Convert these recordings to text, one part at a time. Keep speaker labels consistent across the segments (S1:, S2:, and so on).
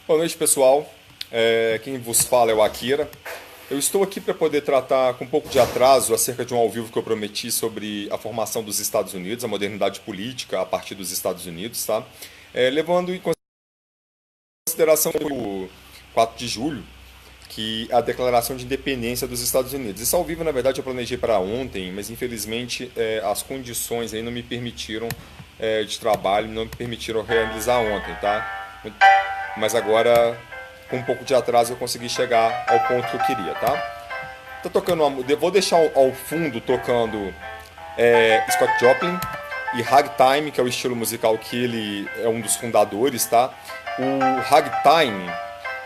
S1: Boa noite, pessoal. Quem vos fala é o Akira. Eu estou aqui para poder tratar com um pouco de atraso acerca de um ao vivo que eu prometi sobre a formação dos Estados Unidos, a modernidade política a partir dos Estados Unidos, tá? Levando em consideração o 4 de julho, que é a declaração de independência dos Estados Unidos. Isso ao vivo, na verdade, eu planejei para ontem, mas infelizmente as condições aí não me permitiram de trabalho, não me permitiram realizar ontem, tá? Mas agora, com um pouco de atraso, eu consegui chegar ao ponto que eu queria, tá? Tá tocando vou deixar ao fundo tocando Scott Joplin e Ragtime, que é o estilo musical que ele é um dos fundadores, tá? O Ragtime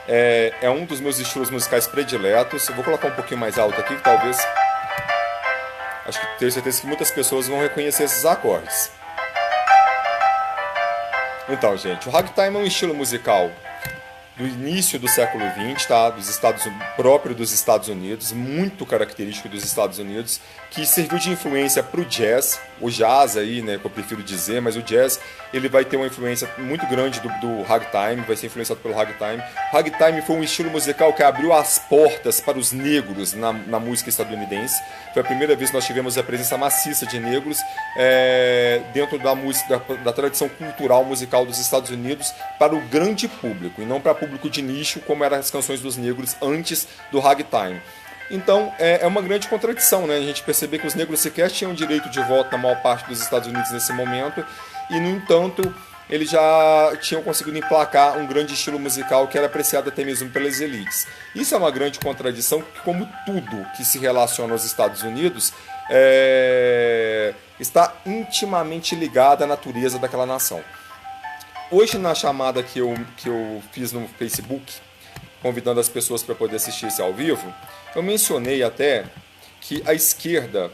S1: é um dos meus estilos musicais prediletos. Eu vou colocar um pouquinho mais alto aqui, que talvez... Acho que tenho certeza que muitas pessoas vão reconhecer esses acordes. Então, gente, o Ragtime é um estilo musical do início do século XX, tá? Próprio dos Estados Unidos, muito característico dos Estados Unidos, que serviu de influência para o jazz, o jazz aí, né, que eu prefiro dizer, mas o jazz ele vai ter uma influência muito grande do ragtime, vai ser influenciado pelo ragtime. Ragtime foi um estilo musical que abriu as portas para os negros na música estadunidense. Foi a primeira vez que nós tivemos a presença maciça de negros dentro da música, da tradição cultural musical dos Estados Unidos para o grande público, e não para público de nicho, como eram as canções dos negros antes do ragtime. Então, é uma grande contradição, né? A gente perceber que os negros sequer tinham direito de voto na maior parte dos Estados Unidos nesse momento, e, no entanto, eles já tinham conseguido emplacar um grande estilo musical que era apreciado até mesmo pelas elites. Isso é uma grande contradição, porque, como tudo que se relaciona aos Estados Unidos, está intimamente ligado à natureza daquela nação. Hoje, na chamada que eu fiz no Facebook, convidando as pessoas para poder assistir esse ao vivo, eu mencionei até que a esquerda,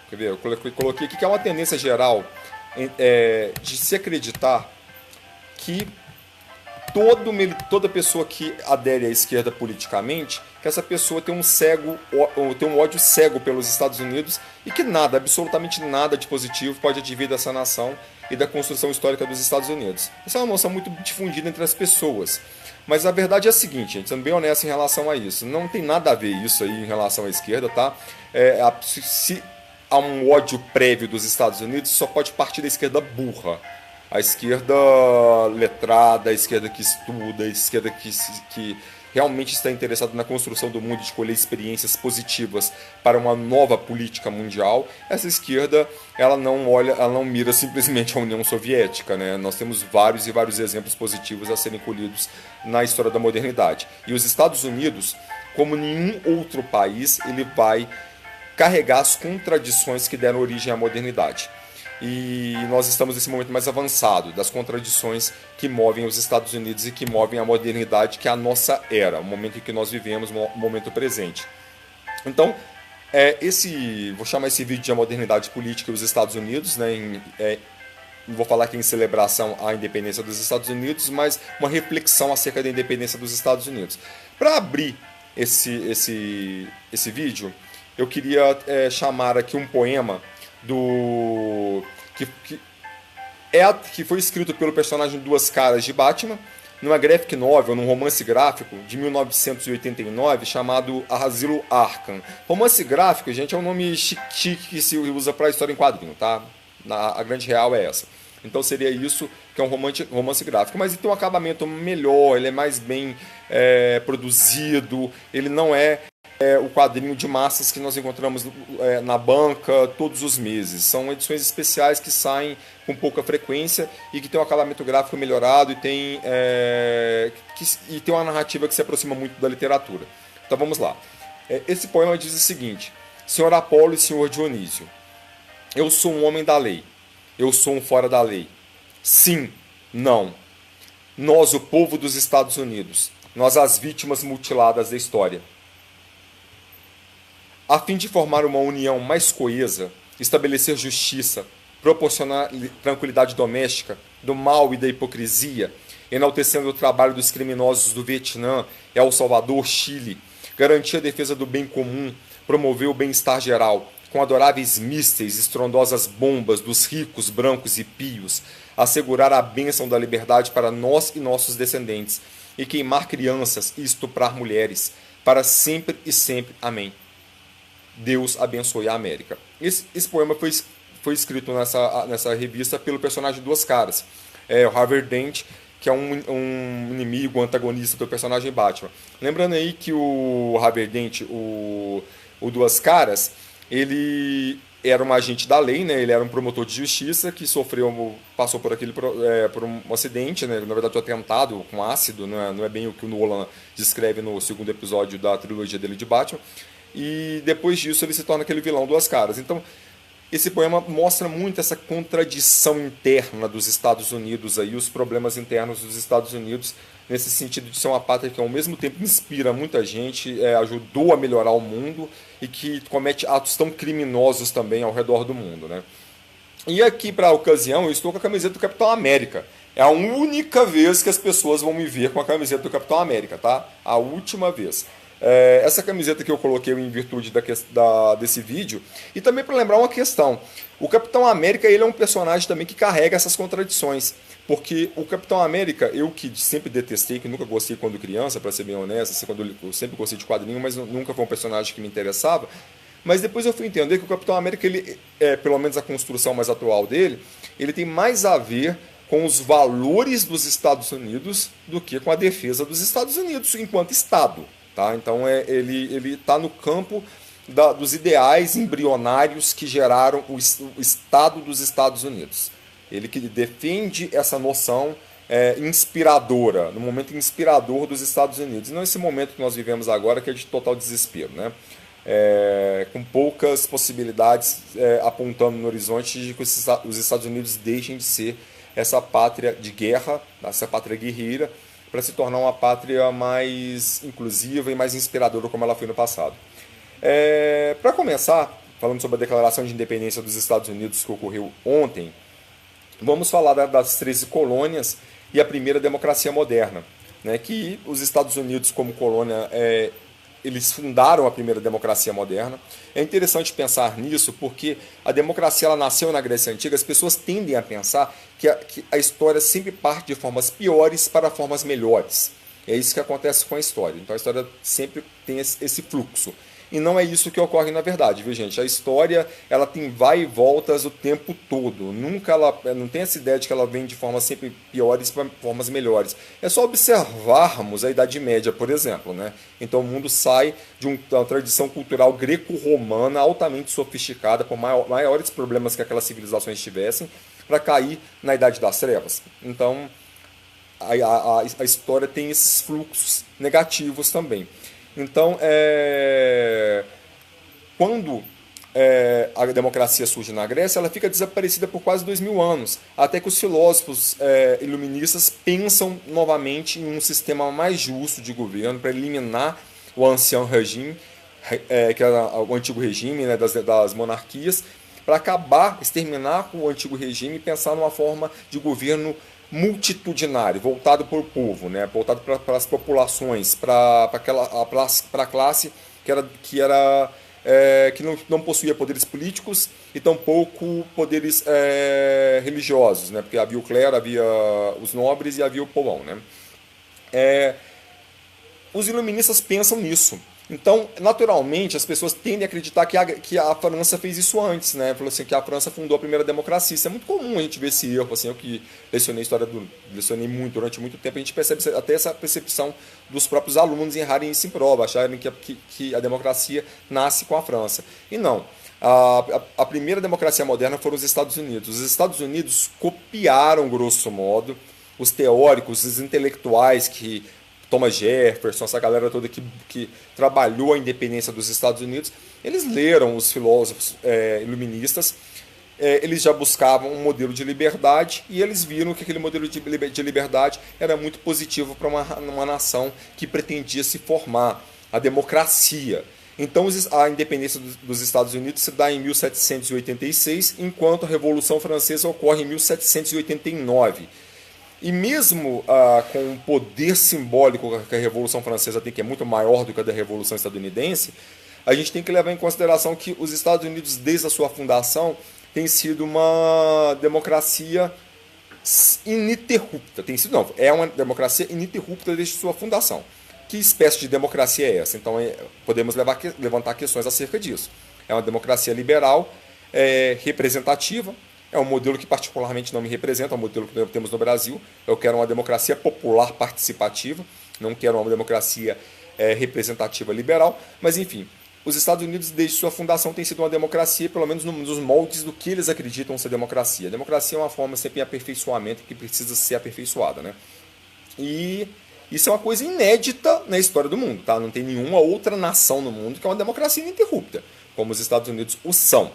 S1: quer ver, eu coloquei aqui que é uma tendência geral de se acreditar que toda pessoa que adere à esquerda politicamente, que essa pessoa tem um ódio cego pelos Estados Unidos e que nada, absolutamente nada de positivo pode advir dessa nação e da construção histórica dos Estados Unidos. Essa é uma noção muito difundida entre as pessoas. Mas a verdade é a seguinte, gente, sendo bem honesto em relação a isso, não tem nada a ver isso aí em relação à esquerda, tá? Se há um ódio prévio dos Estados Unidos, só pode partir da esquerda burra. A esquerda letrada, a esquerda que estuda, a esquerda que realmente está interessada na construção do mundo, de escolher experiências positivas para uma nova política mundial. Essa esquerda, ela não mira simplesmente a União Soviética, né? Nós temos vários e vários exemplos positivos a serem colhidos na história da modernidade. E os Estados Unidos, como nenhum outro país, ele vai carregar as contradições que deram origem à modernidade. E nós estamos nesse momento mais avançado das contradições que movem os Estados Unidos e que movem a modernidade, que é a nossa era, o momento em que nós vivemos, o momento presente. Então, vou chamar esse vídeo de A Modernidade Política e os Estados Unidos, né, não vou falar aqui em celebração à independência dos Estados Unidos, mas uma reflexão acerca da independência dos Estados Unidos. Para abrir esse vídeo, eu queria chamar aqui um poema que foi escrito pelo personagem Duas Caras de Batman, numa graphic novel, num romance gráfico de 1989 chamado Asilo Arkham. Romance gráfico, gente, é um nome chique que se usa para história em quadrinho, tá? A grande real é essa. Então seria isso que é um romance gráfico. Mas ele tem um acabamento melhor, ele é mais bem produzido, ele não é o quadrinho de massas que nós encontramos na banca todos os meses. São edições especiais que saem com pouca frequência e que tem um acabamento gráfico melhorado e tem uma narrativa que se aproxima muito da literatura. Então vamos lá. Esse poema diz o seguinte: Senhor Apolo e Senhor Dionísio, eu sou um homem da lei, eu sou um fora da lei. Sim, não. Nós, o povo dos Estados Unidos, nós as vítimas mutiladas da história. A fim de formar uma união mais coesa, estabelecer justiça, proporcionar tranquilidade doméstica, do mal e da hipocrisia, enaltecendo o trabalho dos criminosos do Vietnã, El Salvador, Chile, garantir a defesa do bem comum, promover o bem-estar geral, com adoráveis mísseis, estrondosas bombas dos ricos, brancos e pios, assegurar a bênção da liberdade para nós e nossos descendentes, e queimar crianças e estuprar mulheres, para sempre e sempre. Amém. Deus abençoe a América. Esse poema foi escrito nessa revista pelo personagem Duas Caras, o Harvey Dent, que é um inimigo, antagonista do personagem Batman. Lembrando aí que o Harvey Dent, o Duas Caras, ele era um agente da lei, né? Ele era um promotor de justiça que passou por um acidente, né? Na verdade, um atentado com ácido, não é bem o que o Nolan descreve no segundo episódio da trilogia dele de Batman. E depois disso ele se torna aquele vilão Duas Caras. Então, esse poema mostra muito essa contradição interna dos Estados Unidos, aí, os problemas internos dos Estados Unidos, nesse sentido de ser uma pátria que ao mesmo tempo inspira muita gente, ajudou a melhorar o mundo e que comete atos tão criminosos também ao redor do mundo, né? E aqui, para a ocasião, eu estou com a camiseta do Capitão América. É a única vez que as pessoas vão me ver com a camiseta do Capitão América, tá? A última vez. Essa camiseta que eu coloquei em virtude desse vídeo, e também para lembrar uma questão. O Capitão América, ele é um personagem também que carrega essas contradições. Porque o Capitão América, eu que sempre detestei, que nunca gostei quando criança, para ser bem honesto, assim, eu sempre gostei de quadrinho, mas nunca foi um personagem que me interessava. Mas depois eu fui entender que o Capitão América, ele, pelo menos a construção mais atual dele, ele tem mais a ver com os valores dos Estados Unidos do que com a defesa dos Estados Unidos enquanto Estado. Tá? Então ele está no campo dos ideais embrionários que geraram o Estado dos Estados Unidos. Ele que defende essa noção inspiradora, no momento inspirador dos Estados Unidos. E não esse momento que nós vivemos agora, que é de total desespero, né? Com poucas possibilidades apontando no horizonte de que os Estados Unidos deixem de ser essa pátria de guerra, essa pátria guerreira, para se tornar uma pátria mais inclusiva e mais inspiradora como ela foi no passado. Para começar, falando sobre a Declaração de Independência dos Estados Unidos que ocorreu ontem, vamos falar das 13 colônias e a primeira democracia moderna, né, que os Estados Unidos como colônia, eles fundaram a primeira democracia moderna. É interessante pensar nisso porque a democracia ela nasceu na Grécia Antiga. As pessoas tendem a pensar que a história sempre parte de formas piores para formas melhores. É isso que acontece com a história. Então a história sempre tem esse fluxo. E não é isso que ocorre na verdade, viu, gente? A história ela tem vai e voltas o tempo todo. Nunca ela não tem essa ideia de que ela vem de formas sempre piores para formas melhores. É só observarmos a Idade Média, por exemplo, né? Então o mundo sai de uma tradição cultural greco-romana altamente sofisticada, por maiores problemas que aquelas civilizações tivessem, para cair na Idade das Trevas. Então a história tem esses fluxos negativos também. Então, quando a democracia surge na Grécia, ela fica desaparecida por quase 2000 anos, até que os filósofos iluministas pensam novamente em um sistema mais justo de governo para eliminar o ancien regime, que era o antigo regime, né, das monarquias, para exterminar com o antigo regime e pensar numa forma de governo multitudinário, voltado para o povo, né? Voltado para as populações, para a classe que não possuía poderes políticos e tampouco poderes religiosos, né? Porque havia o clero, havia os nobres e havia o povão, né? Os iluministas pensam nisso. Então, naturalmente, as pessoas tendem a acreditar que a França fez isso antes, né? Falou assim, que a França fundou a primeira democracia. Isso é muito comum a gente ver esse erro, assim, eu que lecionei muito, durante muito tempo, a gente percebe até essa percepção dos próprios alunos em errarem isso em prova, acharem que a democracia nasce com a França. E não. A primeira democracia moderna foram os Estados Unidos. Os Estados Unidos copiaram, grosso modo, os teóricos, os intelectuais que Thomas Jefferson, essa galera toda que trabalhou a independência dos Estados Unidos, eles leram os filósofos iluministas, eles já buscavam um modelo de liberdade e eles viram que aquele modelo de liberdade era muito positivo para uma nação que pretendia se formar, a democracia. Então a independência dos Estados Unidos se dá em 1786, enquanto a Revolução Francesa ocorre em 1789. E mesmo com o poder simbólico que a Revolução Francesa tem, que é muito maior do que a da Revolução Estadunidense, a gente tem que levar em consideração que os Estados Unidos, desde a sua fundação, tem sido uma democracia ininterrupta. Tem sido, não, é uma democracia ininterrupta desde sua fundação. Que espécie de democracia é essa? Então, podemos levantar questões acerca disso. É uma democracia liberal, representativa, é um modelo que particularmente não me representa, é um modelo que nós temos no Brasil. Eu quero uma democracia popular participativa, não quero uma democracia representativa liberal, mas enfim, os Estados Unidos, desde sua fundação, tem sido uma democracia, pelo menos nos moldes do que eles acreditam ser democracia. A democracia é uma forma sempre em aperfeiçoamento que precisa ser aperfeiçoada, né? E isso é uma coisa inédita na história do mundo, tá? Não tem nenhuma outra nação no mundo que é uma democracia ininterrupta, como os Estados Unidos o são.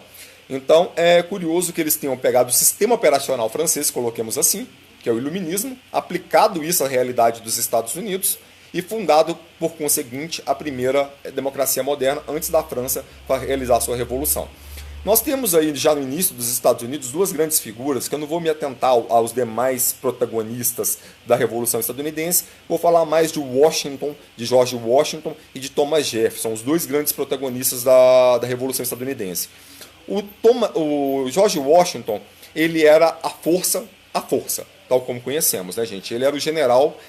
S1: Então, é curioso que eles tenham pegado o sistema operacional francês, coloquemos assim, que é o iluminismo, aplicado isso à realidade dos Estados Unidos e fundado, por conseguinte, a primeira democracia moderna antes da França para realizar sua revolução. Nós temos aí, já no início dos Estados Unidos, duas grandes figuras, que eu não vou me atentar aos demais protagonistas da Revolução Estadunidense, vou falar mais de Washington, de George Washington e de Thomas Jefferson, os dois grandes protagonistas da Revolução Estadunidense. O George Washington, ele era a força, tal como conhecemos, né, gente? Ele era o general,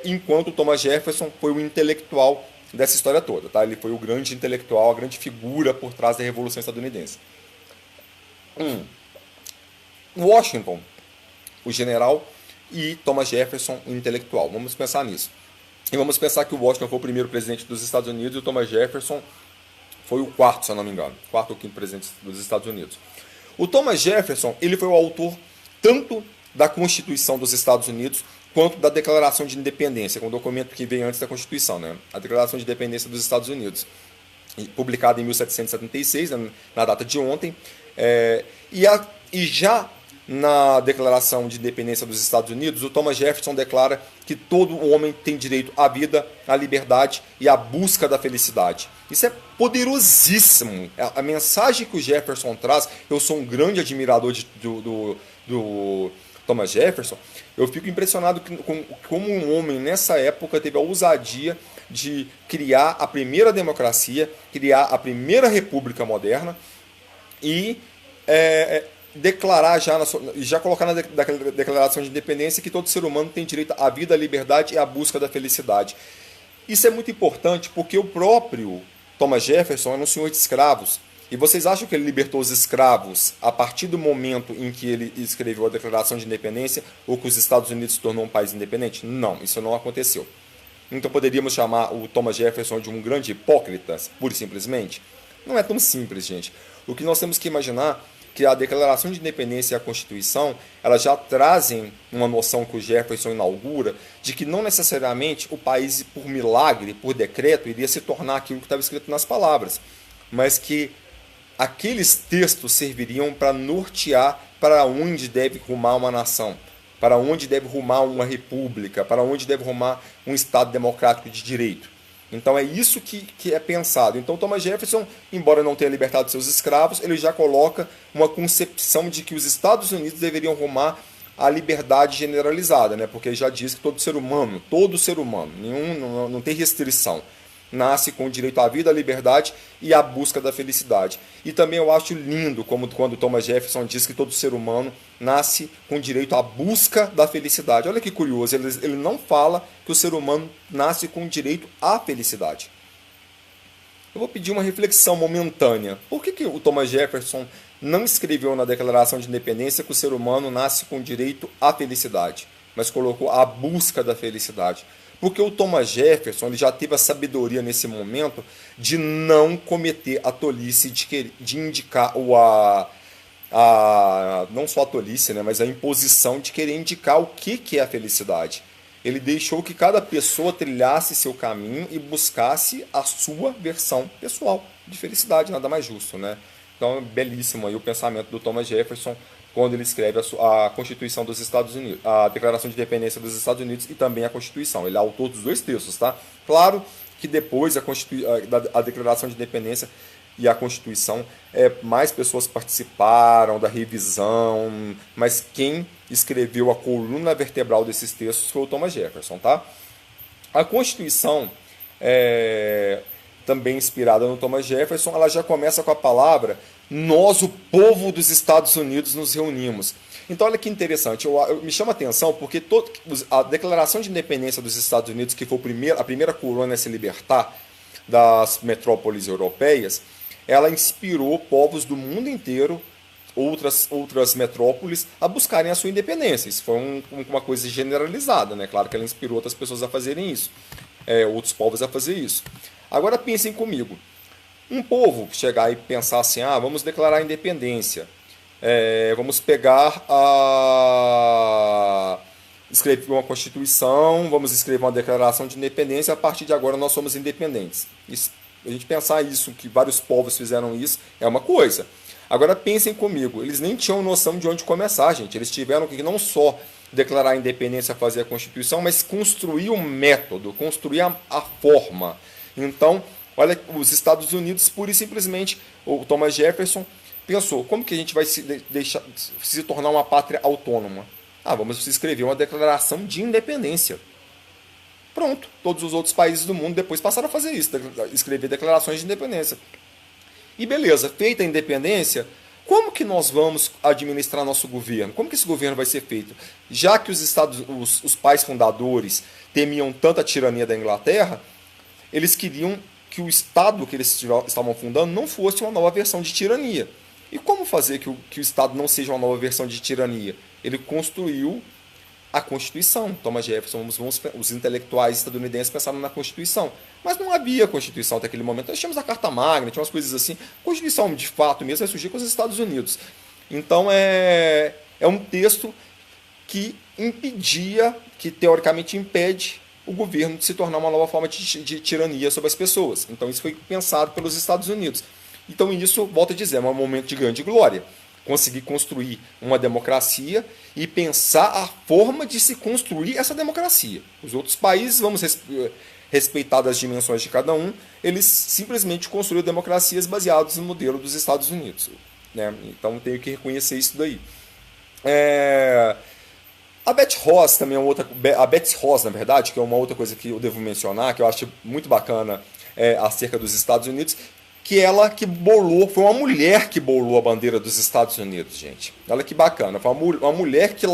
S1: enquanto o Thomas Jefferson foi o intelectual dessa história toda, tá? Ele foi o grande intelectual, a grande figura por trás da Revolução Estadunidense. Washington, o general, e Thomas Jefferson, o intelectual. Vamos pensar nisso. E vamos pensar que o Washington foi o primeiro presidente dos Estados Unidos e o Thomas Jefferson foi o quarto, se eu não me engano. Quarto ou quinto presidente dos Estados Unidos. O Thomas Jefferson, ele foi o autor tanto da Constituição dos Estados Unidos quanto da Declaração de Independência, um documento que veio antes da Constituição, né? A Declaração de Independência dos Estados Unidos, publicada em 1776, na data de ontem, e já na Declaração de Independência dos Estados Unidos, o Thomas Jefferson declara que todo homem tem direito à vida, à liberdade e à busca da felicidade. Isso é poderosíssimo. A mensagem que o Jefferson traz, eu sou um grande admirador do Thomas Jefferson, eu fico impressionado como um homem nessa época teve a ousadia de criar a primeira democracia, criar a primeira república moderna e declarar já colocar na Declaração de Independência que todo ser humano tem direito à vida, à liberdade e à busca da felicidade. Isso é muito importante porque o próprio Thomas Jefferson era um senhor de escravos. E vocês acham que ele libertou os escravos a partir do momento em que ele escreveu a Declaração de Independência ou que os Estados Unidos se tornou um país independente? Não, isso não aconteceu. Então poderíamos chamar o Thomas Jefferson de um grande hipócrita, pura e simplesmente? Não é tão simples, gente. O que nós temos que imaginar é que a Declaração de Independência e a Constituição, elas já trazem uma noção que o Jefferson inaugura de que não necessariamente o país, por milagre, por decreto, iria se tornar aquilo que estava escrito nas palavras, mas que aqueles textos serviriam para nortear para onde deve rumar uma nação, para onde deve rumar uma república, para onde deve rumar um Estado democrático de direito. Então é isso que é pensado. Então Thomas Jefferson, embora não tenha libertado seus escravos, ele já coloca uma concepção de que os Estados Unidos deveriam rumar à liberdade generalizada, né? Porque ele já diz que todo ser humano, não tem restrição, nasce com o direito à vida, à liberdade e à busca da felicidade. E também eu acho lindo como quando Thomas Jefferson diz que todo ser humano nasce com direito à busca da felicidade. Olha que curioso, ele não fala que o ser humano nasce com direito à felicidade. Eu vou pedir uma reflexão momentânea. Por que o Thomas Jefferson não escreveu na Declaração de Independência que o ser humano nasce com direito à felicidade, mas colocou a busca da felicidade? Porque o Thomas Jefferson ele já teve a sabedoria nesse momento de não cometer a tolice de indicar não só a tolice, né, mas a imposição de querer indicar o que é a felicidade. Ele deixou que cada pessoa trilhasse seu caminho e buscasse a sua versão pessoal de felicidade, nada mais justo, né? Então é belíssimo aí o pensamento do Thomas Jefferson quando ele escreve a Constituição dos Estados Unidos, a Declaração de Independência dos Estados Unidos e também a Constituição. Ele é autor dos dois textos, tá? Claro que depois a Declaração de Independência e a Constituição, mais pessoas participaram da revisão, mas quem escreveu a coluna vertebral desses textos foi o Thomas Jefferson, tá? A Constituição também inspirada no Thomas Jefferson, ela já começa com a palavra nós, o povo dos Estados Unidos, nos reunimos. Então olha que interessante, me chama a atenção porque a Declaração de Independência dos Estados Unidos, que foi a primeira colônia a se libertar das metrópoles europeias, ela inspirou povos do mundo inteiro, outras metrópoles, a buscarem a sua independência. Isso foi uma coisa generalizada, né? Claro que ela inspirou outras pessoas a fazerem isso, outros povos a fazer isso. Agora pensem comigo, um povo chegar e pensar assim, vamos declarar a independência, vamos pegar escrever uma Constituição, vamos escrever uma declaração de independência, a partir de agora nós somos independentes. A gente pensar isso, que vários povos fizeram isso, é uma coisa. Agora pensem comigo, eles nem tinham noção de onde começar, gente. Eles tiveram que não só declarar a independência, fazer a Constituição, mas construir o método, construir a forma. Então, olha, os Estados Unidos, pura e simplesmente, o Thomas Jefferson pensou, como que a gente vai se tornar uma pátria autônoma? Vamos escrever uma declaração de independência. Pronto, todos os outros países do mundo depois passaram a fazer isso, escrever declarações de independência. E beleza, feita a independência, como que nós vamos administrar nosso governo? Como que esse governo vai ser feito? Já que os pais fundadores temiam tanta tirania da Inglaterra, eles queriam que o Estado que eles estavam fundando não fosse uma nova versão de tirania. E como fazer que o Estado não seja uma nova versão de tirania? Ele construiu a Constituição. Thomas Jefferson, os intelectuais estadunidenses pensaram na Constituição. Mas não havia Constituição até aquele momento. Nós tínhamos a Carta Magna, tinha umas coisas assim. A Constituição, de fato mesmo, vai surgir com os Estados Unidos. Então é um texto que impedia, que teoricamente impede o governo de se tornar uma nova forma de tirania sobre as pessoas. Então isso foi pensado pelos Estados Unidos. Então isso, volto a dizer, é um momento de grande glória. Conseguir construir uma democracia e pensar a forma de se construir essa democracia. Os outros países, vamos respeitar as dimensões de cada um, eles simplesmente construíram democracias baseadas no modelo dos Estados Unidos. Né? Então tenho que reconhecer isso daí. A Betsy Ross também é outra. A Betsy Ross, na verdade, que é uma outra coisa que eu devo mencionar, que eu acho muito bacana acerca dos Estados Unidos, que ela que bolou, foi uma mulher que bolou a bandeira dos Estados Unidos, gente. Olha que bacana, foi uma mulher que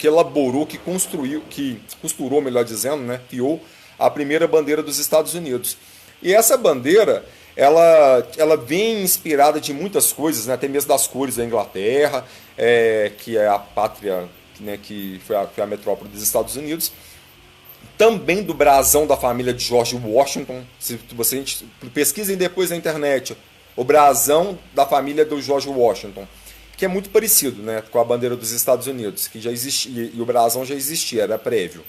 S1: elaborou, que construiu, que costurou, melhor dizendo, né, criou a primeira bandeira dos Estados Unidos. E essa bandeira, ela vem inspirada de muitas coisas, né, até mesmo das cores da Inglaterra, que é a pátria, né, que foi a metrópole dos Estados Unidos. Também do brasão da família de George Washington. Se vocês pesquisem depois na internet, o brasão da família do George Washington, que é muito parecido, né, com a bandeira dos Estados Unidos, que já existia, e o brasão já existia, era prévio.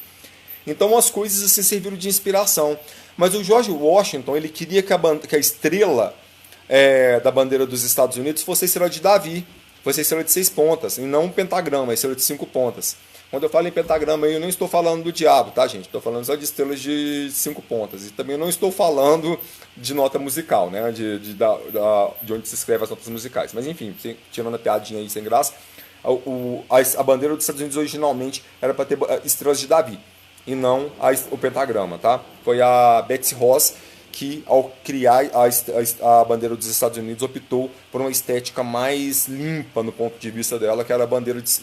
S1: Então as coisas assim serviram de inspiração. Mas o George Washington, ele queria que a estrela da bandeira dos Estados Unidos fosse a estrela de Davi, fosse a estrela de 6 pontas, e não um pentagrama, a estrela de 5 pontas. Quando eu falo em pentagrama, eu não estou falando do diabo, tá, gente? Estou falando só de estrelas de 5 pontas. E também não estou falando de nota musical, né? De onde se escreve as notas musicais. Mas enfim, tirando a piadinha aí sem graça, a bandeira dos Estados Unidos originalmente era para ter estrelas de Davi, e não o pentagrama, tá? Foi a Betsy Ross que, ao criar a bandeira dos Estados Unidos, optou por uma estética mais limpa no ponto de vista dela, que era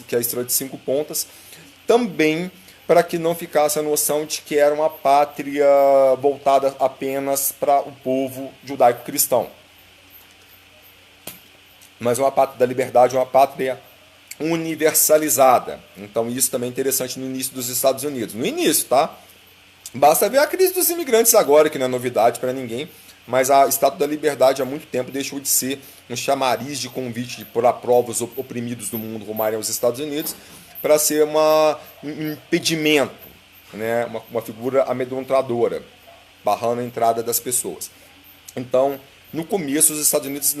S1: que é a estrela de 5 pontas, também para que não ficasse a noção de que era uma pátria voltada apenas para o povo judaico-cristão, mas uma pátria da liberdade, uma pátria universalizada. Então isso também é interessante no início dos Estados Unidos. No início, tá? Basta ver a crise dos imigrantes agora, que não é novidade para ninguém, mas a Estátua da Liberdade há muito tempo deixou de ser um chamariz de convite para povos oprimidos do mundo rumarem aos Estados Unidos, para ser um impedimento, né? uma figura amedrontadora, barrando a entrada das pessoas. Então, no começo, os Estados Unidos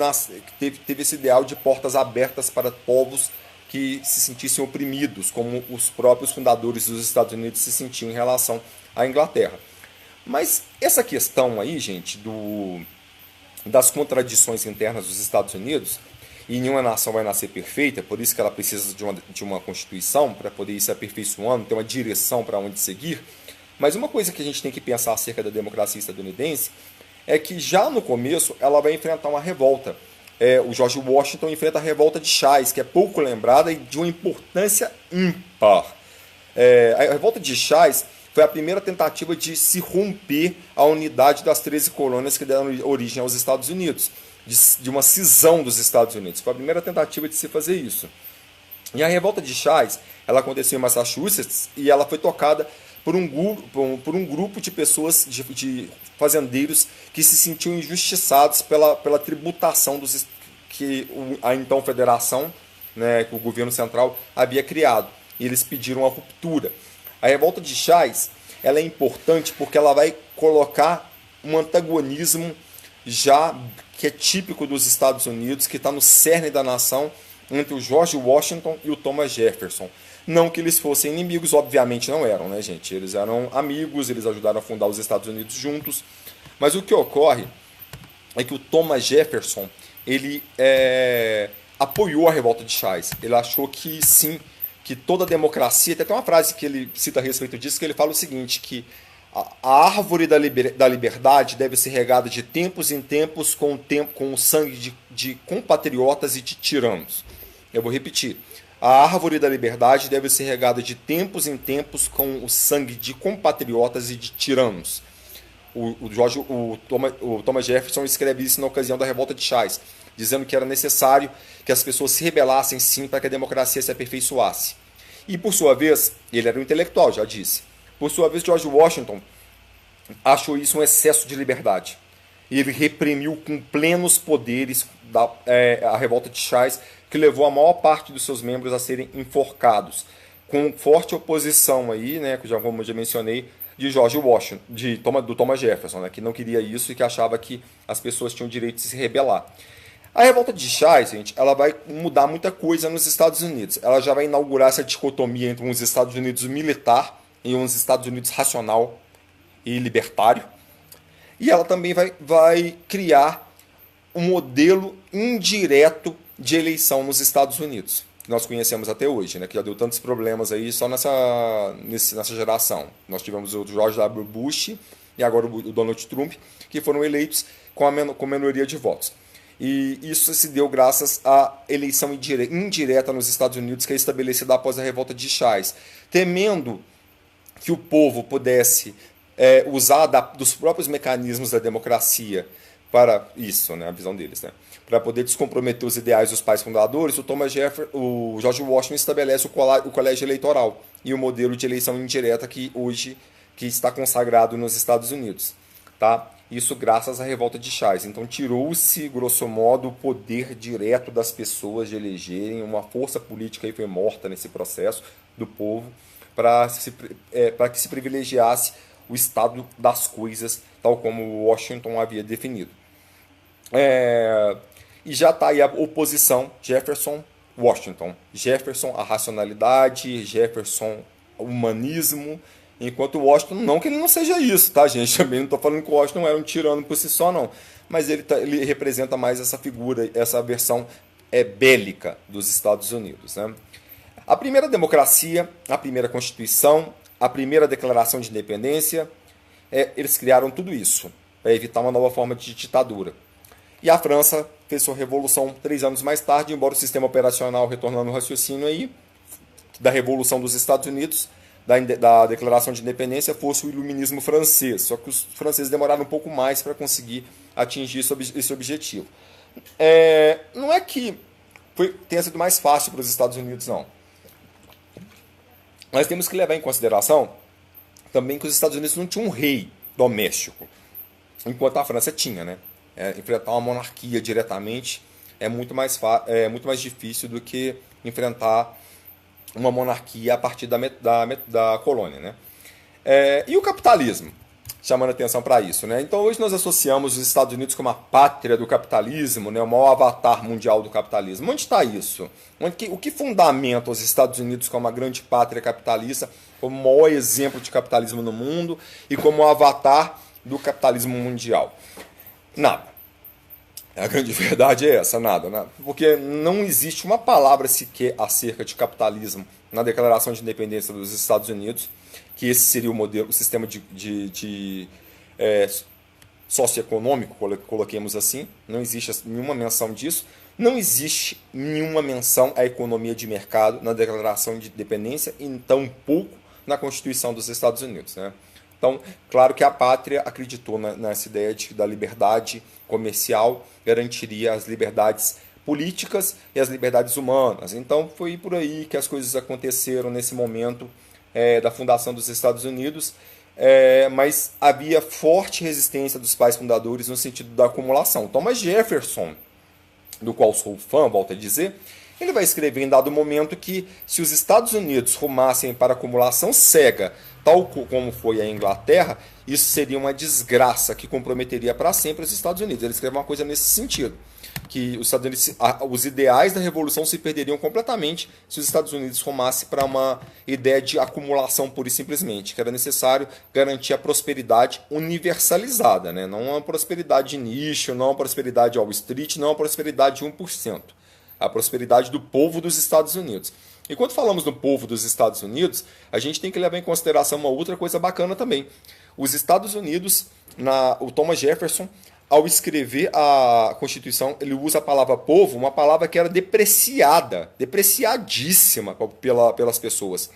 S1: teve esse ideal de portas abertas para povos que se sentissem oprimidos, como os próprios fundadores dos Estados Unidos se sentiam em relação à Inglaterra. Mas essa questão aí, gente, das contradições internas dos Estados Unidos, e nenhuma nação vai nascer perfeita, por isso que ela precisa de uma Constituição para poder ir se aperfeiçoando, ter uma direção para onde seguir. Mas uma coisa que a gente tem que pensar acerca da democracia estadunidense é que já no começo ela vai enfrentar uma revolta. O George Washington enfrenta a revolta de Chais, que é pouco lembrada e de uma importância ímpar. A revolta de Chais foi a primeira tentativa de se romper a unidade das 13 colônias que deram origem aos Estados Unidos, de uma cisão dos Estados Unidos. Foi a primeira tentativa de se fazer isso. E a revolta de Chais, ela aconteceu em Massachusetts e ela foi tocada por um grupo de pessoas, de fazendeiros, que se sentiam injustiçados pela tributação que a então federação, né, que o governo central havia criado. E eles pediram a ruptura. A revolta de Chais, ela é importante porque ela vai colocar um antagonismo já que é típico dos Estados Unidos, que está no cerne da nação, entre o George Washington e o Thomas Jefferson. Não que eles fossem inimigos, obviamente não eram, né, gente? Eles eram amigos, eles ajudaram a fundar os Estados Unidos juntos. Mas o que ocorre é que o Thomas Jefferson, ele apoiou a revolta de Chais. Ele achou que sim, que toda democracia... Tem até uma frase que ele cita a respeito disso, que ele fala o seguinte, que a árvore da liberdade deve ser regada de tempos em tempos com o sangue de compatriotas e de tiranos. Eu vou repetir. A árvore da liberdade deve ser regada de tempos em tempos com o sangue de compatriotas e de tiranos. O Thomas Jefferson escreve isso na ocasião da revolta de Chais, dizendo que era necessário que as pessoas se rebelassem sim para que a democracia se aperfeiçoasse. E por sua vez, ele era um intelectual, já disse. Por sua vez, George Washington achou isso um excesso de liberdade. E ele reprimiu com plenos poderes a revolta de Chais, que levou a maior parte dos seus membros a serem enforcados, com forte oposição aí, né, que como eu já mencionei, de George Washington, do Thomas Jefferson, né, que não queria isso e que achava que as pessoas tinham o direito de se rebelar. A revolta de Chais, gente, ela vai mudar muita coisa nos Estados Unidos. Ela já vai inaugurar essa dicotomia entre uns Estados Unidos militar e uns Estados Unidos racional e libertário. E ela também vai criar um modelo indireto de eleição nos Estados Unidos, que nós conhecemos até hoje, né, que já deu tantos problemas aí só nessa geração. Nós tivemos o George W. Bush e agora o Donald Trump, que foram eleitos com minoria de votos. E isso se deu graças à eleição indireta nos Estados Unidos, que é estabelecida após a revolta de Chais, temendo que o povo pudesse usar dos próprios mecanismos da democracia para isso, né, a visão deles, né, para poder descomprometer os ideais dos pais fundadores. O George Washington estabelece o colégio eleitoral e o modelo de eleição indireta que está consagrado nos Estados Unidos, tá? Isso graças à revolta de Chais. Então tirou-se, grosso modo, o poder direto das pessoas de elegerem. Uma força política aí foi morta nesse processo do povo para que se privilegiasse o estado das coisas, tal como Washington havia definido. E já está aí a oposição Jefferson-Washington. Jefferson, a racionalidade, Jefferson, o humanismo, enquanto Washington, não que ele não seja isso, tá, gente? Também não estou falando que o Washington era um tirano por si só, não. Mas ele representa mais essa figura, essa versão bélica dos Estados Unidos, né? A primeira democracia, a primeira Constituição, a primeira Declaração de Independência, eles criaram tudo isso para evitar uma nova forma de ditadura. E a França fez sua revolução 3 anos mais tarde, embora o sistema operacional, retornando ao raciocínio aí, da Revolução dos Estados Unidos, da Declaração de Independência, fosse o iluminismo francês. Só que os franceses demoraram um pouco mais para conseguir atingir esse objetivo. Não é que tenha sido mais fácil para os Estados Unidos, não. Nós temos que levar em consideração também que os Estados Unidos não tinham um rei doméstico, enquanto a França tinha, né? Enfrentar uma monarquia diretamente é muito mais difícil do que enfrentar uma monarquia a partir da colônia, né? E o capitalismo, chamando atenção para isso, né? Então hoje nós associamos os Estados Unidos como a pátria do capitalismo, né? O maior avatar mundial do capitalismo. Onde está isso? O que fundamenta os Estados Unidos como a grande pátria capitalista, como o maior exemplo de capitalismo no mundo e como o avatar do capitalismo mundial? Nada. A grande verdade é essa, nada. Porque não existe uma palavra sequer acerca de capitalismo na Declaração de Independência dos Estados Unidos, que esse seria o modelo, o sistema socioeconômico, coloquemos assim, não existe nenhuma menção disso. Não existe nenhuma menção à economia de mercado na Declaração de Independência e tampouco na Constituição dos Estados Unidos, né? Então, claro que a pátria acreditou nessa ideia de que da liberdade comercial garantiria as liberdades políticas e as liberdades humanas. Então, foi por aí que as coisas aconteceram nesse momento da fundação dos Estados Unidos, mas havia forte resistência dos pais fundadores no sentido da acumulação. Thomas Jefferson, do qual sou fã, volto a dizer, ele vai escrever em dado momento que se os Estados Unidos rumassem para a acumulação cega, tal como foi a Inglaterra, isso seria uma desgraça que comprometeria para sempre os Estados Unidos. Ele escreve uma coisa nesse sentido, que os Estados Unidos, os ideais da revolução se perderiam completamente se os Estados Unidos rumassem para uma ideia de acumulação pura e simplesmente, que era necessário garantir a prosperidade universalizada, né? Não uma prosperidade de nicho, não uma prosperidade Wall Street, não uma prosperidade de 1%. A prosperidade do povo dos Estados Unidos. E quando falamos do povo dos Estados Unidos, a gente tem que levar em consideração uma outra coisa bacana também. Os Estados Unidos, o Thomas Jefferson, ao escrever a Constituição, ele usa a palavra povo, uma palavra que era depreciadíssima pelas pessoas.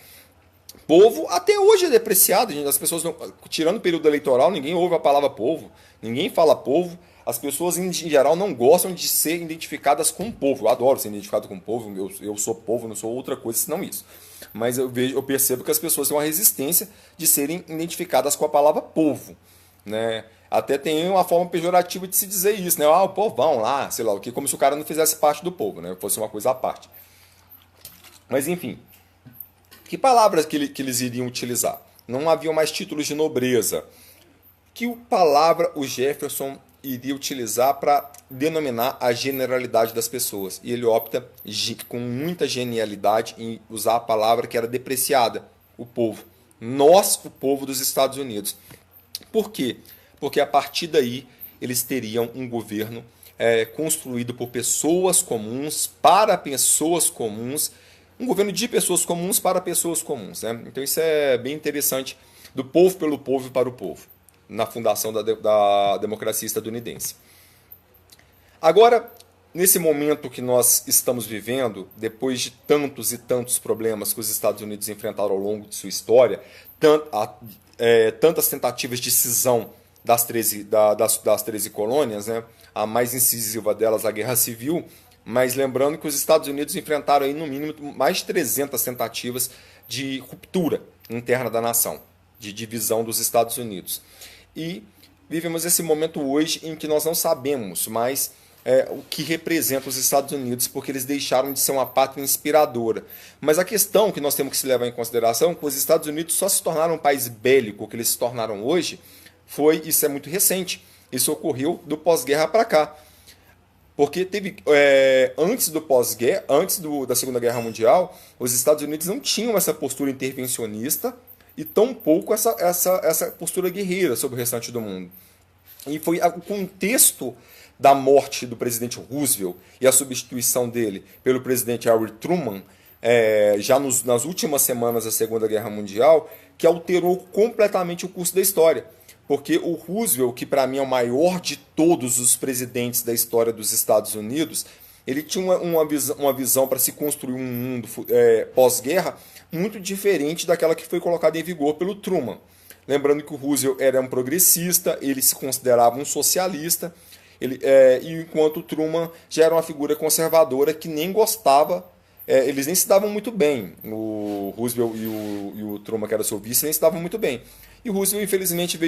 S1: Povo até hoje é depreciado, gente. As pessoas, tirando o período eleitoral, ninguém ouve a palavra povo, ninguém fala povo. As pessoas, em geral, não gostam de ser identificadas com o povo. Eu adoro ser identificado com o povo, eu sou povo, não sou outra coisa senão isso. Mas eu percebo que as pessoas têm uma resistência de serem identificadas com a palavra povo, né? Até tem uma forma pejorativa de se dizer isso, né? Ah, o povão lá, sei lá o que, como se o cara não fizesse parte do povo, né? Fosse uma coisa à parte. Mas, enfim, que palavras que eles iriam utilizar? Não haviam mais títulos de nobreza. Que palavra o Jefferson iria utilizar para denominar a generalidade das pessoas? E ele opta com muita genialidade em usar a palavra que era depreciada, o povo. Nós, o povo dos Estados Unidos. Por quê? Porque a partir daí eles teriam um governo construído por pessoas comuns, para pessoas comuns, um governo de pessoas comuns para pessoas comuns, né? Então isso é bem interessante, do povo pelo povo e para o povo, na fundação da democracia estadunidense. Agora, nesse momento que nós estamos vivendo, depois de tantos e tantos problemas que os Estados Unidos enfrentaram ao longo de sua história, tantas tentativas de cisão das 13 colônias, né? A mais incisiva delas, a Guerra Civil, mas lembrando que os Estados Unidos enfrentaram aí, no mínimo, mais de 300 tentativas de ruptura interna da nação, de divisão dos Estados Unidos. E vivemos esse momento hoje em que nós não sabemos mais o que representa os Estados Unidos, porque eles deixaram de ser uma pátria inspiradora. Mas a questão que nós temos que se levar em consideração é que os Estados Unidos só se tornaram um país bélico, que eles se tornaram hoje, isso é muito recente. Isso ocorreu do pós-guerra para cá. Porque teve antes do pós-guerra, da Segunda Guerra Mundial, os Estados Unidos não tinham essa postura intervencionista e tampouco essa postura guerreira sobre o restante do mundo. E foi o contexto da morte do presidente Roosevelt e a substituição dele pelo presidente Harry Truman, já nas últimas semanas da Segunda Guerra Mundial, que alterou completamente o curso da história. Porque o Roosevelt, que para mim é o maior de todos os presidentes da história dos Estados Unidos, ele tinha uma visão para se construir um mundo pós-guerra muito diferente daquela que foi colocada em vigor pelo Truman. Lembrando que o Roosevelt era um progressista, ele se considerava um socialista, enquanto o Truman já era uma figura conservadora que nem gostava, eles nem se davam muito bem. O Roosevelt e o Truman, que era seu vice, nem se davam muito bem. E o Roosevelt, infelizmente,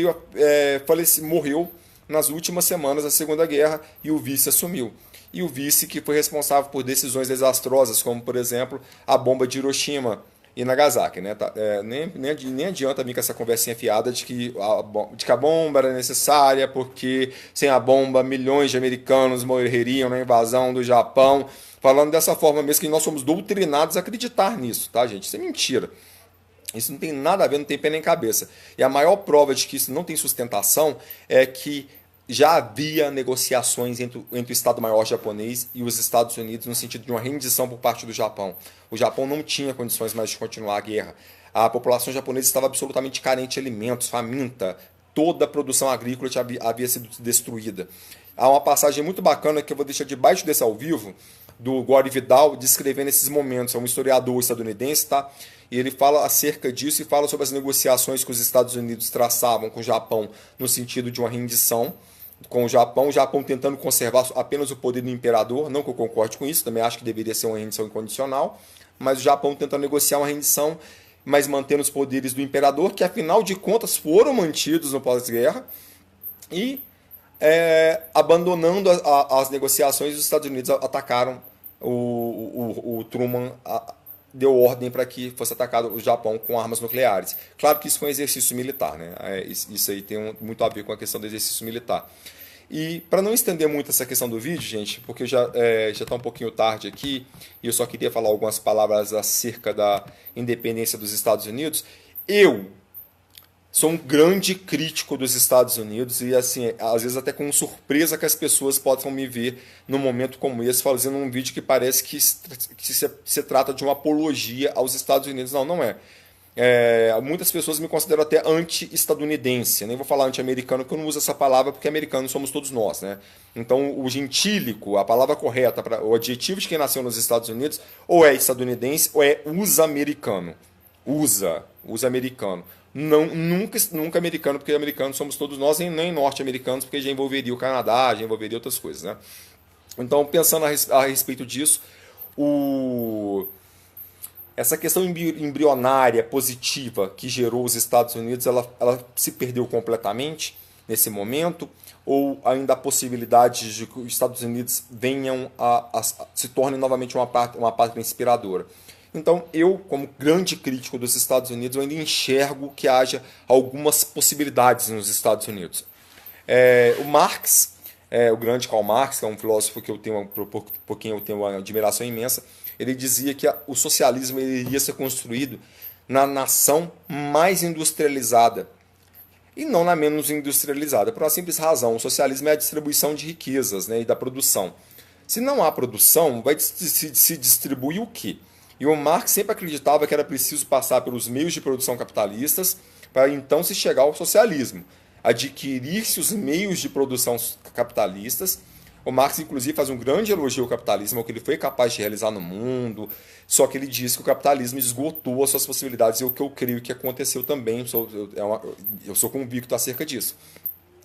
S1: morreu nas últimas semanas da Segunda Guerra e o vice assumiu. E o vice que foi responsável por decisões desastrosas, como, por exemplo, a bomba de Hiroshima e Nagasaki, né? Nem adianta vir com essa conversinha fiada de que a bomba era necessária, porque sem a bomba milhões de americanos morreriam na invasão do Japão. Falando dessa forma mesmo, que nós somos doutrinados a acreditar nisso, tá, gente? Isso é mentira. Isso não tem nada a ver, não tem pé nem cabeça. E a maior prova de que isso não tem sustentação é que já havia negociações entre o Estado-Maior japonês e os Estados Unidos no sentido de uma rendição por parte do Japão. O Japão não tinha condições mais de continuar a guerra. A população japonesa estava absolutamente carente de alimentos, faminta, toda a produção agrícola havia sido destruída. Há uma passagem muito bacana que eu vou deixar debaixo desse ao vivo, do Gore Vidal, descrevendo esses momentos. É um historiador estadunidense, tá? E ele fala acerca disso e fala sobre as negociações que os Estados Unidos traçavam com o Japão no sentido de uma rendição com o Japão tentando conservar apenas o poder do imperador, não que eu concorde com isso, também acho que deveria ser uma rendição incondicional, mas o Japão tentando negociar uma rendição, mas mantendo os poderes do imperador, que afinal de contas foram mantidos no pós-guerra, e abandonando as negociações, os Estados Unidos atacaram o Truman, deu ordem para que fosse atacado o Japão com armas nucleares. Claro que isso foi um exercício militar, né? Isso aí tem muito a ver com a questão do exercício militar. E para não estender muito essa questão do vídeo, gente, porque já está um pouquinho tarde aqui, e eu só queria falar algumas palavras acerca da independência dos Estados Unidos, eu sou um grande crítico dos Estados Unidos e, assim, às vezes até com surpresa que as pessoas possam me ver num momento como esse, fazendo um vídeo que parece que se trata de uma apologia aos Estados Unidos. Não, não é. Muitas pessoas me consideram até anti-estadunidense. Nem vou falar anti-americano, porque eu não uso essa palavra, porque americanos somos todos nós, né? Então, o gentílico, a palavra correta, o adjetivo de quem nasceu nos Estados Unidos, ou é estadunidense ou é usa-americano. Usa-americano. Não, nunca americano, porque americanos somos todos nós, nem norte-americanos, porque já envolveria o Canadá, já envolveria outras coisas, né? Então, pensando a respeito disso, essa questão embrionária, positiva, que gerou os Estados Unidos, ela se perdeu completamente nesse momento, ou ainda há possibilidade de que os Estados Unidos venham se tornem novamente uma pátria inspiradora? Então, eu, como grande crítico dos Estados Unidos, eu ainda enxergo que haja algumas possibilidades nos Estados Unidos. O Marx, o grande Karl Marx, que é um filósofo por quem eu tenho uma admiração imensa, ele dizia que o socialismo iria ser construído na nação mais industrializada e não na menos industrializada, por uma simples razão. O socialismo é a distribuição de riquezas, né, e da produção. Se não há produção, vai se distribuir o quê? E o Marx sempre acreditava que era preciso passar pelos meios de produção capitalistas para então se chegar ao socialismo. Adquirir-se os meios de produção capitalistas. O Marx, inclusive, faz um grande elogio ao capitalismo, ao que ele foi capaz de realizar no mundo, só que ele diz que o capitalismo esgotou as suas possibilidades, e é o que eu creio que aconteceu também, eu sou convicto acerca disso.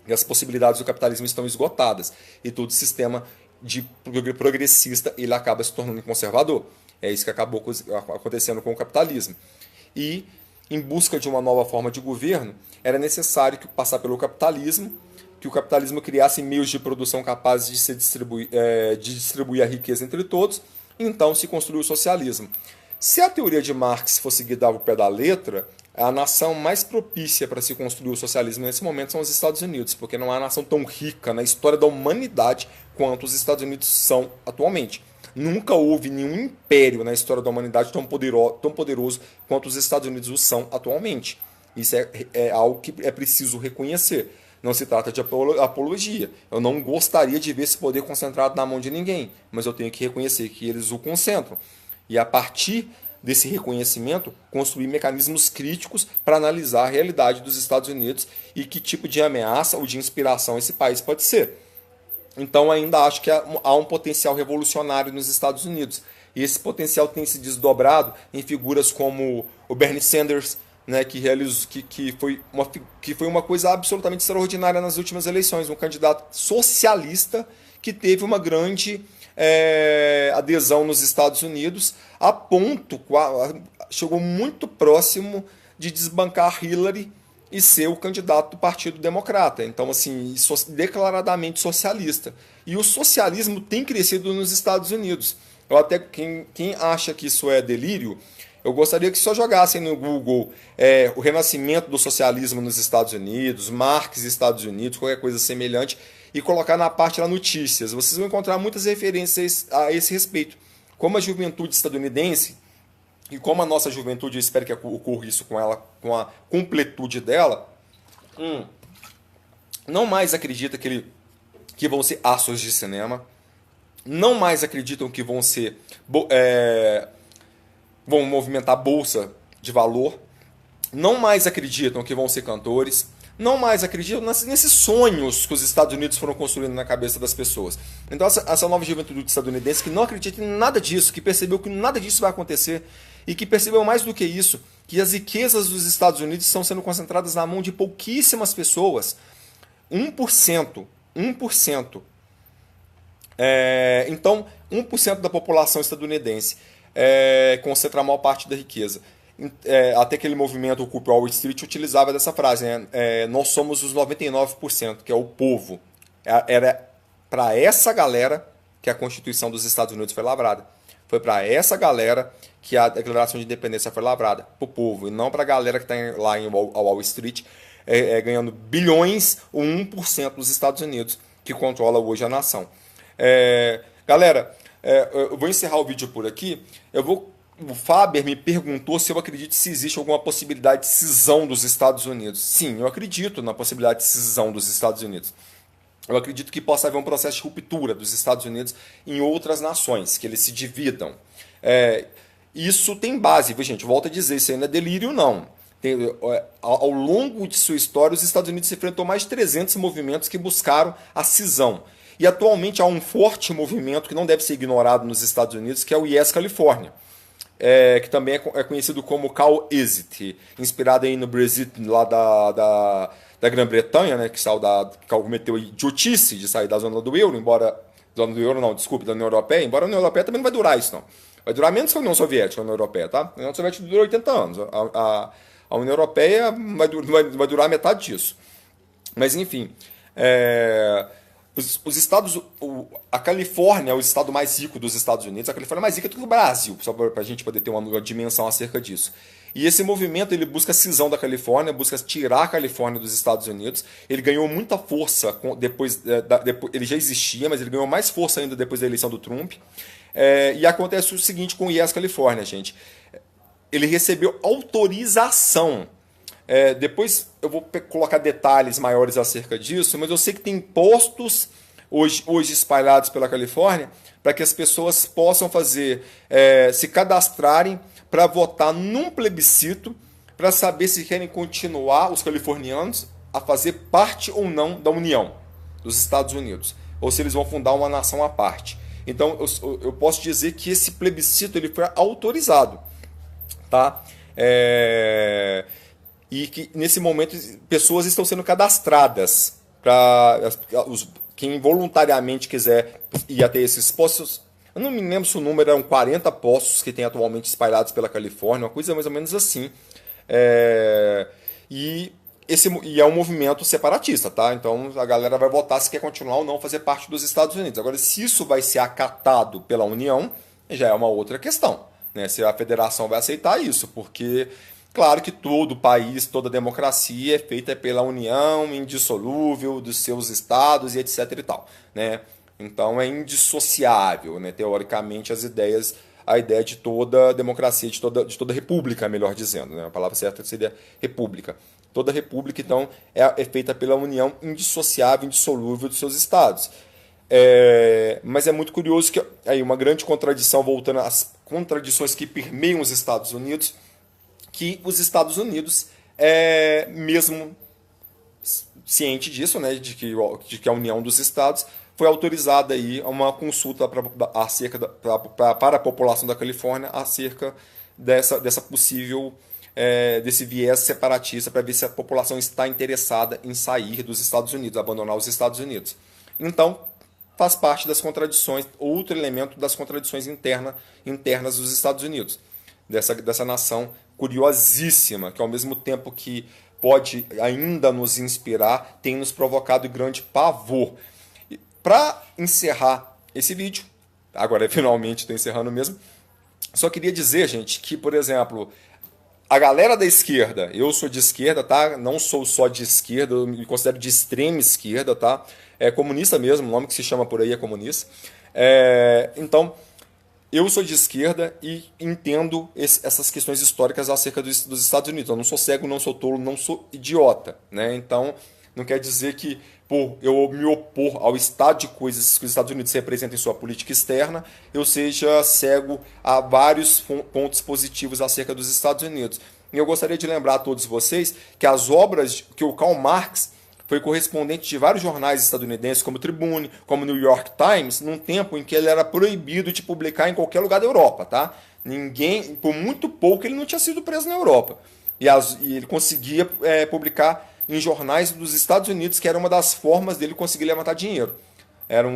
S1: E as possibilidades do capitalismo estão esgotadas, e todo sistema progressista ele acaba se tornando conservador. É isso que acabou acontecendo com o capitalismo. E, em busca de uma nova forma de governo, era necessário passar pelo capitalismo, que o capitalismo criasse meios de produção capazes de distribuir a riqueza entre todos, e então se construiu o socialismo. Se a teoria de Marx fosse seguida ao pé da letra, a nação mais propícia para se construir o socialismo nesse momento são os Estados Unidos, porque não há nação tão rica na história da humanidade quanto os Estados Unidos são atualmente. Nunca houve nenhum império na história da humanidade tão poderoso quanto os Estados Unidos o são atualmente. Isso é algo que é preciso reconhecer. Não se trata de apologia. Eu não gostaria de ver esse poder concentrado na mão de ninguém, mas eu tenho que reconhecer que eles o concentram. E a partir desse reconhecimento, construir mecanismos críticos para analisar a realidade dos Estados Unidos e que tipo de ameaça ou de inspiração esse país pode ser. Então ainda acho que há um potencial revolucionário nos Estados Unidos. E esse potencial tem se desdobrado em figuras como o Bernie Sanders, né, que foi uma coisa absolutamente extraordinária nas últimas eleições. Um candidato socialista que teve uma grande adesão nos Estados Unidos, a ponto, chegou muito próximo de desbancar Hillary e ser o candidato do Partido Democrata. Então, assim, declaradamente socialista. E o socialismo tem crescido nos Estados Unidos. Eu até, quem acha que isso é delírio, eu gostaria que só jogassem no Google o renascimento do socialismo nos Estados Unidos, Marx Estados Unidos, qualquer coisa semelhante, e colocar na parte lá notícias. Vocês vão encontrar muitas referências a esse respeito. Como a juventude estadunidense, e como a nossa juventude, eu espero que ocorra isso com ela, com a completude dela, não mais acredita que vão ser astros de cinema, não mais acreditam que vão movimentar bolsa de valor, não mais acreditam que vão ser cantores, não mais acreditam nesses sonhos que os Estados Unidos foram construindo na cabeça das pessoas. Então essa nova juventude estadunidense que não acredita em nada disso, que percebeu que nada disso vai acontecer e que percebeu mais do que isso, que as riquezas dos Estados Unidos estão sendo concentradas na mão de pouquíssimas pessoas, 1%, 1%. Então, 1% da população estadunidense concentra a maior parte da riqueza. Até aquele movimento Occupy Wall Street utilizava dessa frase, né? Nós somos os 99%, que é o povo. Era para essa galera que a Constituição dos Estados Unidos foi lavrada. Foi para essa galera que a Declaração de Independência foi lavrada, para o povo, e não para a galera que está lá em Wall Street ganhando bilhões, o 1% dos Estados Unidos, que controla hoje a nação. Galera, eu vou encerrar o vídeo por aqui. O Faber me perguntou se eu acredito se existe alguma possibilidade de cisão dos Estados Unidos. Sim, eu acredito na possibilidade de cisão dos Estados Unidos. Eu acredito que possa haver um processo de ruptura dos Estados Unidos em outras nações, que eles se dividam. Isso tem base, viu, gente? Volto a dizer, isso aí não é delírio, não. Ao longo de sua história, os Estados Unidos se enfrentou mais de 300 movimentos que buscaram a cisão. E atualmente há um forte movimento que não deve ser ignorado nos Estados Unidos, que é o Yes California. Que também é conhecido como Cal Exit, inspirado aí no Brexit lá da Grã-Bretanha, né, que cometeu idiotice de sair da zona do euro, zona do euro não, desculpe, da União Europeia, embora a União Europeia também não vai durar isso, não. Vai durar menos que a União Soviética, a União Europeia, tá? A União Soviética durou 80 anos, a União Europeia vai durar metade disso. Mas, enfim, os estados, a Califórnia é o estado mais rico dos Estados Unidos. A Califórnia é mais rica do que o Brasil, só para a gente poder ter uma dimensão acerca disso. E esse movimento ele busca a cisão da Califórnia, busca tirar a Califórnia dos Estados Unidos. Ele ganhou muita força depois, ele já existia, mas ele ganhou mais força ainda depois da eleição do Trump. E acontece o seguinte com o Yes California, gente. Ele recebeu autorização. Depois eu vou colocar detalhes maiores acerca disso, mas eu sei que tem postos hoje espalhados pela Califórnia para que as pessoas possam se cadastrarem para votar num plebiscito para saber se querem continuar os californianos a fazer parte ou não da União dos Estados Unidos, ou se eles vão fundar uma nação à parte. Então eu posso dizer que esse plebiscito ele foi autorizado, tá? E que nesse momento pessoas estão sendo cadastradas para quem voluntariamente quiser ir até esses postos. Eu não me lembro se o número eram 40 postos que tem atualmente espalhados pela Califórnia, uma coisa mais ou menos assim. E é um movimento separatista, tá? Então a galera vai votar se quer continuar ou não fazer parte dos Estados Unidos. Agora, se isso vai ser acatado pela União, já é uma outra questão, né? Se a federação vai aceitar isso, porque claro que todo país, toda democracia é feita pela união indissolúvel dos seus estados e etc e tal, né? Então é indissociável, né? Teoricamente a ideia de toda democracia, de toda república, melhor dizendo, né? A palavra certa seria república. Toda república, então, é feita pela união indissociável, indissolúvel dos seus estados. Mas é muito curioso que aí uma grande contradição, voltando às contradições que permeiam os Estados Unidos, que os Estados Unidos, mesmo ciente disso, né, de que a União dos Estados foi autorizada aí uma consulta para a população da Califórnia acerca dessa possível desse viés separatista, para ver se a população está interessada em sair dos Estados Unidos, abandonar os Estados Unidos. Então, faz parte das contradições, outro elemento das contradições internas dos Estados Unidos, dessa nação curiosíssima, que ao mesmo tempo que pode ainda nos inspirar, tem nos provocado grande pavor. Para encerrar esse vídeo, agora finalmente estou encerrando mesmo, só queria dizer, gente, que, por exemplo, a galera da esquerda, eu sou de esquerda, tá? Não sou só de esquerda, eu me considero de extrema esquerda, tá? É comunista mesmo, o nome que se chama por aí é comunista. Então, eu sou de esquerda e entendo essas questões históricas acerca dos Estados Unidos. Eu não sou cego, não sou tolo, não sou idiota, né? Então, não quer dizer que por eu me opor ao estado de coisas que os Estados Unidos representam em sua política externa, eu seja cego a vários pontos positivos acerca dos Estados Unidos. E eu gostaria de lembrar a todos vocês que as obras que o Karl Marx foi correspondente de vários jornais estadunidenses, como o Tribune, como o New York Times, num tempo em que ele era proibido de publicar em qualquer lugar da Europa, tá? Ninguém, por muito pouco, ele não tinha sido preso na Europa. E ele conseguia publicar em jornais dos Estados Unidos, que era uma das formas dele conseguir levantar dinheiro. Era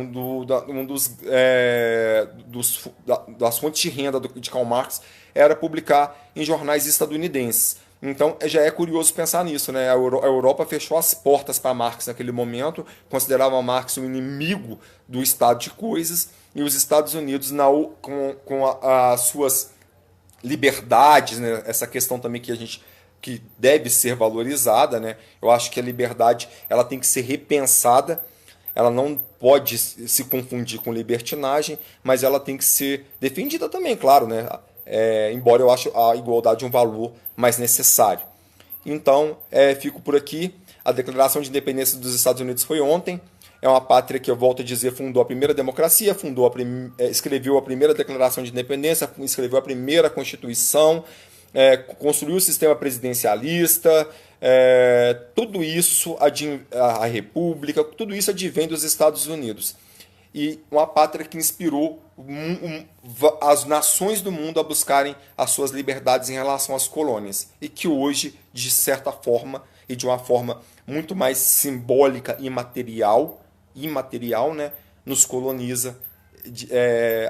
S1: das fontes de renda de Karl Marx, era publicar em jornais estadunidenses. Então já é curioso pensar nisso, né? A Europa fechou as portas para Marx naquele momento, considerava Marx um inimigo do estado de coisas, e os Estados Unidos, com as suas liberdades, né? Essa questão também que deve ser valorizada, né? Eu acho que a liberdade ela tem que ser repensada, ela não pode se confundir com libertinagem, mas ela tem que ser defendida também, claro, né? Embora eu ache a igualdade um valor mais necessário. Então, fico por aqui. A Declaração de Independência dos Estados Unidos foi ontem. É uma pátria que, eu volto a dizer, fundou a primeira democracia, escreveu a primeira Declaração de Independência, escreveu a primeira Constituição, construiu o sistema presidencialista, tudo isso, a República, tudo isso advém dos Estados Unidos. E uma pátria que inspirou as nações do mundo a buscarem as suas liberdades em relação às colônias. E que hoje, de certa forma, e de uma forma muito mais simbólica e imaterial, né, nos coloniza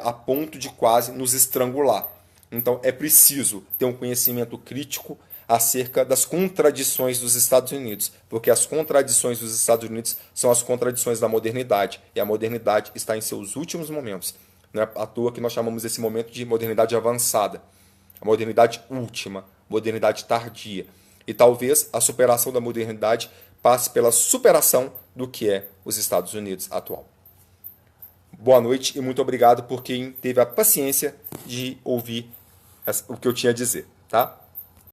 S1: a ponto de quase nos estrangular. Então é preciso ter um conhecimento crítico acerca das contradições dos Estados Unidos, porque as contradições dos Estados Unidos são as contradições da modernidade, e a modernidade está em seus últimos momentos. Não é à toa que nós chamamos esse momento de modernidade avançada, a modernidade última, modernidade tardia. E talvez a superação da modernidade passe pela superação do que é os Estados Unidos atual. Boa noite e muito obrigado por quem teve a paciência de ouvir o que eu tinha a dizer, tá?